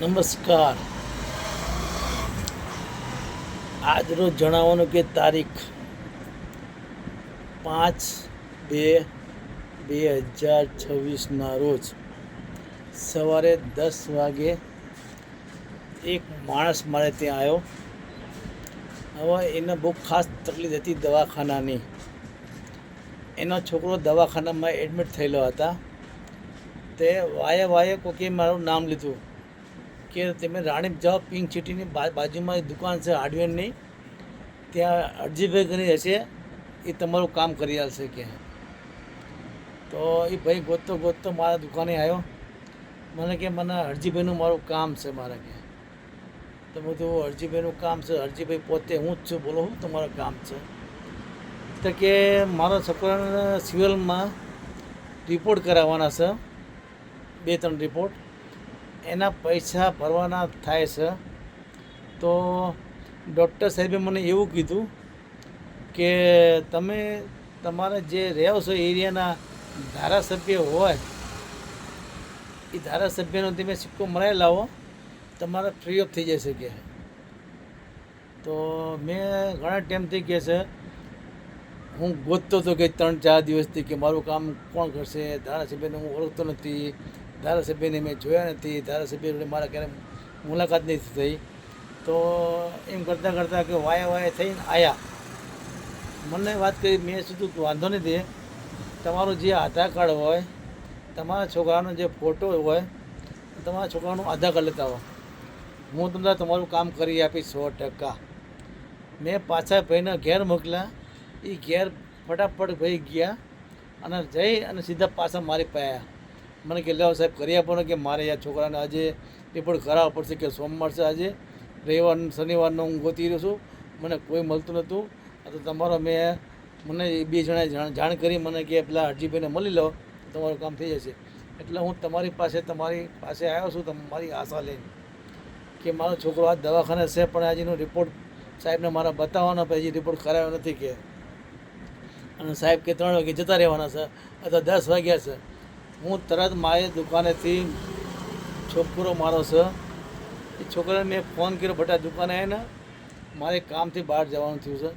નમસ્કાર. આજ રોજ જણાવવાનું કે તારીખ 5/2/2026ના રોજ સવારે 10 વાગે એક માણસ મારે ત્યાં આવ્યો. હવે એને બહુ ખાસ તકલીફ હતી દવાખાનાની. એનો છોકરો દવાખાનામાં એડમિટ થયેલો હતા. તે વાયે કોઈકે મારું નામ લીધું કે તમે રાણીપ જાઓ, પિંક સિટીની બાજુમાં એક દુકાન છે હાર્ડવેરની, ત્યાં અરજીભાઈ કરી હશે, એ તમારું કામ કરી આવશે કે. તો એ ભાઈ ગોતતો મારા દુકાને આવ્યો. મને કે મને અરજીભાઈનું મારું કામ છે મારે કે. તો બધું અરજીભાઈનું કામ છે, અરજીભાઈ પોતે હું જ છું, બોલો શું તમારું કામ છે? તો કે મારા છોકરાને સિવિલમાં રિપોર્ટ કરાવવાના છે, 2-3 રિપોર્ટ, એના પૈસા ભરવાના થાય છે. તો ડૉક્ટર સાહેબે મને એવું કીધું કે તમે તમારા જે રહો છો એરિયાના ધારાસભ્ય હોય એ ધારાસભ્યનો તમે સિક્કો મરાવી લાવો, તમારે ફ્રી ઓફ થઈ જશે કે. તો મેં ઘણા ટાઈમથી કહે છે, હું ગોતતો હતો કે 3-4 દિવસથી કે મારું કામ કોણ કરશે. ધારાસભ્યને હું ઓળખતો નથી, ધારાસભ્યને મેં જોયા નથી, ધારાસભ્ય જોડે મારા ક્યારે મુલાકાત નથી થઈ. તો એમ કરતાં કે વાયા થઈને આવ્યા. મને વાત કરી, મેં સીધું વાંધો નથી, તમારું જે આધાર કાર્ડ હોય, તમારા છોકરાનો જે ફોટો હોય, તમારા છોકરાનું આધાર કાર્ડ લેતા આવો, હું તમને તમારું કામ કરી આપીશ 100%. મેં પાછા ભાઈને ઘેર મોકલ્યા. એ ઘેર ફટાફટ ભાઈ ગયા અને જઈ અને સીધા પાછા મારી પાસે આવ્યા. મને કે લેવો સાહેબ કરી આપો ને, કે મારે યાર છોકરાને આજે રિપોર્ટ કરાવવો પડશે, કે સોમવાર છે આજે, રવિવાર શનિવારનો હું ગોતી રહ્યો છું, મને કોઈ મળતું નહોતું. તો તમારો મને 2 જણાએ જાણ કરી મને કે પેલા અરજીભાઈને મળી લો, તમારું કામ થઈ જશે. એટલે હું તમારી પાસે આવ્યો છું તમારી આશા લઈને કે મારો છોકરો આ દવાખાને છે, પણ આજનો રિપોર્ટ સાહેબને મારા બતાવવાનો, પછી રિપોર્ટ કરાવ્યો નથી કે. અને સાહેબ કે 3 વાગે જતા રહેવાના છે અથવા 10 વાગ્યા છે. હું તરત મારી દુકાનેથી છોકરો મારો છે, એ છોકરાને મેં ફોન કર્યો, બટા દુકાને આવીને મારે કામથી બહાર જવાનું થયું છે.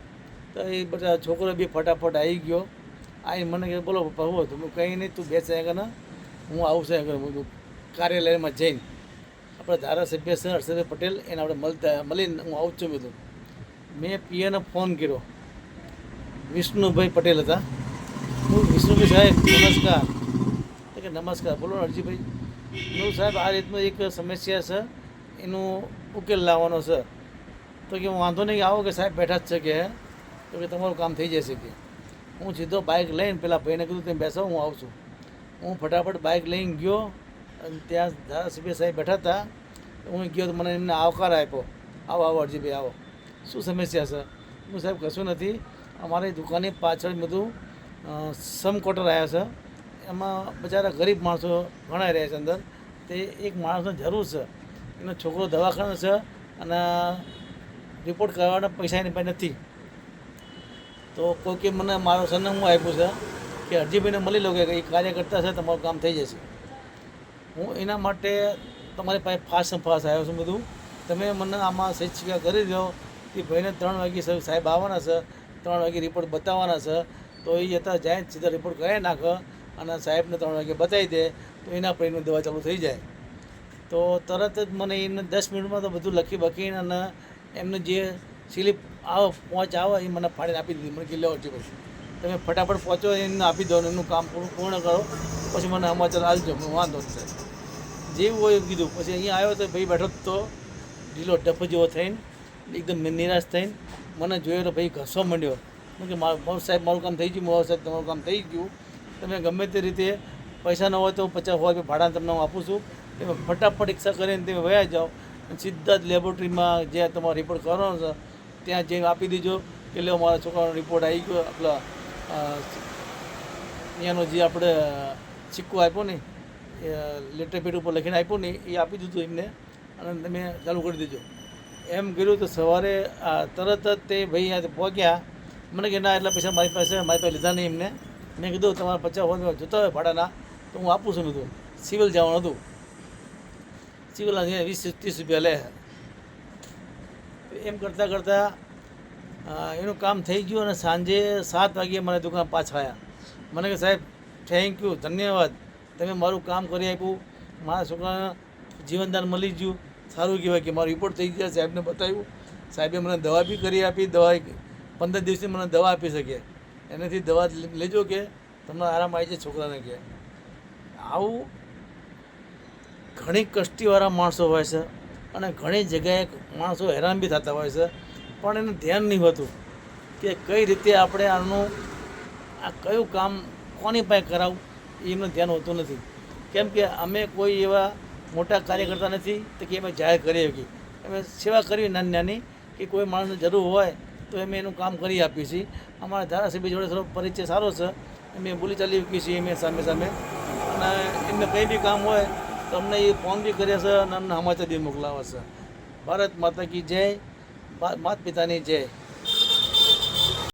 તો એ બધા છોકરો બી ફટાફટ આવી ગયો. આવીને મને કહે બોલો પપ્પા હું હતું? કંઈ નહીં, તું બેસે આગળ, હું આવું છે આગળ કાર્યાલયમાં જઈને આપણે ધારાસભ્ય છે હર્ષદભાઈ પટેલ, એને આપણે મળીને હું આવું છું. મેં પીએને ફોન કર્યો, વિષ્ણુભાઈ પટેલ હતા. હું વિષ્ણુભાઈ સાહેબ નમસ્કાર. કે નમસ્કાર, બોલો અરજીભાઈ. હું સાહેબ આ રીતનું એક સમસ્યા છે, એનું ઉકેલ લાવવાનો છે. તો કે હું વાંધો નહીં, આવો કે સાહેબ બેઠા જ છે કે. તો કે તમારું કામ થઈ જશે કે. હું સીધો બાઇક લઈને પેલા ભાઈને કીધું તમે બેસો, હું આવું છું. હું ફટાફટ બાઇક લઈને ગયો અને ત્યાં ધારાસભ્ય સાહેબ બેઠા હતા. હું ગયો તો મને એમને આવકાર આપ્યો, આવો અરજીભાઈ આવો, શું સમસ્યા છે? હું સાહેબ કશું નથી, અમારી દુકાનની પાછળ બધું સમ ક્વાર્ટર આવ્યા છે, એમાં બચારા ગરીબ માણસો ઘણા રહે છે અંદર. તે એક માણસને જરૂર છે, એનો છોકરો દવાખાને છે અને રિપોર્ટ કરવાના પૈસા એની પાસે નથી. તો કોઈકે મને મારો સરનામું આપ્યું છે કે અરજીભાઈને મળી લો, કે એ કાર્યકર્તા છે, તમારું કામ થઈ જશે. હું એના માટે તમારી પાસે ફાસ્ટ આવ્યો છું. બધું તમે મને આમાં સહિચ્છિકા કરી દો કે ભાઈને 3 વાગે સાહેબ આવવાના છે, 3 વાગે રિપોર્ટ બતાવવાના છે. તો એ જતાં જાય સીધા રિપોર્ટ કરાવી નાખે અને સાહેબને 3 વાગે બતાવી દે, તો એના પર એનું દવા ચાલુ થઈ જાય. તો તરત જ મને એને 10 મિનિટમાં તો બધું લખી બકીને અને એમને જે સ્લીપ પહોંચ આવે એ મને ફાડીને આપી દીધી. મને કે લો અરજીભાઈ તમે ફટાફટ પહોંચો, એને આપી દો, એનું કામ પૂર્ણ કરો, પછી મને સમાચાર આવજો, વાંધો નથી. જેવું હોય એવું કીધું. પછી અહીંયા આવ્યો તો ભાઈ બેઠો તો ઢીલો ડફ જેવો થઈને એકદમ નિરાશ થઈને મને જોયો તો ભાઈ ઘસવા માંડ્યો. કે મારું સાહેબ મારું કામ થઈ ગયું, મારું સાહેબ તમારું કામ થઈ ગયું, તમે ગમે તે રીતે પૈસા ન હોય તો 50 હોય ભાડા તમને હું આપું છું, તમે ફટાફટ રિક્ષા કરીને તમે વયા જાઓ અને સીધા જ લેબોરેટરીમાં જ્યાં તમારો રિપોર્ટ કરવાનો છે ત્યાં જઈને આપી દીજો કે લો મારા છોકરાનો રિપોર્ટ આવી ગયો. આપણા અહીંયાનો જે આપણે સિક્કો આપ્યો ને, લેટર પેડ ઉપર લખીને આપ્યો ને, એ આપી દીધું એમને અને તમે ચાલુ કરી દેજો એમ કર્યું. તો સવારે તરત જ તે ભાઈ અહીંયા પહોંચ્યા. મને કે ના એટલા પૈસા મારી પાસે લીધા નહીં એમને. મેં કીધું તમારા 50 હોય જોતા હોય ભાડાના તો હું આપું છું. કીધું સિવિલ જવાનું હતું. ચીવલા 20-30 રૂપિયા લે. એમ કરતાં કરતાં એનું કામ થઈ ગયું અને સાંજે 7 વાગ્યે મને દુકાન પાછા આવ્યા. મને કે સાહેબ થેન્ક યુ, ધન્યવાદ, તમે મારું કામ કરી આપ્યું, મારા છોકરાને જીવનદાન મળી ગયું, સારું કહેવાય કે મારું રિપોર્ટ થઈ ગયા. સાહેબને બતાવ્યું, સાહેબે મને દવા બી કરી આપી. દવા 15 દિવસની મને દવા આપી શકે, એનાથી દવા લેજો કે તમને આરામ આવી જાય છોકરાને કે. આવું ઘણી કષ્ટીવાળા માણસો હોય છે અને ઘણી જગ્યાએ માણસો હેરાન બી થતા હોય છે, પણ એનું ધ્યાન નહીં હોતું કે કઈ રીતે આપણે આનું આ કયું કામ કોની પાસે કરાવવું, એનું ધ્યાન હોતું નથી. કેમ કે અમે કોઈ એવા મોટા કાર્ય કરતા નથી તો કે અમે જાહેર કરી શકીએ. અમે સેવા કરવી નાની નાની, કે કોઈ માણસને જરૂર હોય તો અમે એનું કામ કરી આપીએ છીએ. અમારા ધારાસભ્ય જોડે થોડો પરિચય સારો છે, અમે બોલી ચાલી શકીએ છીએ અમે સામે સામે. અને એમને કંઈ બી કામ હોય તો અમને એ ફોન બી કરે છે અને અમને સમાચાર બી મોકલાવે છે. ભારત માતા કી જય, માતા પિતાની જય.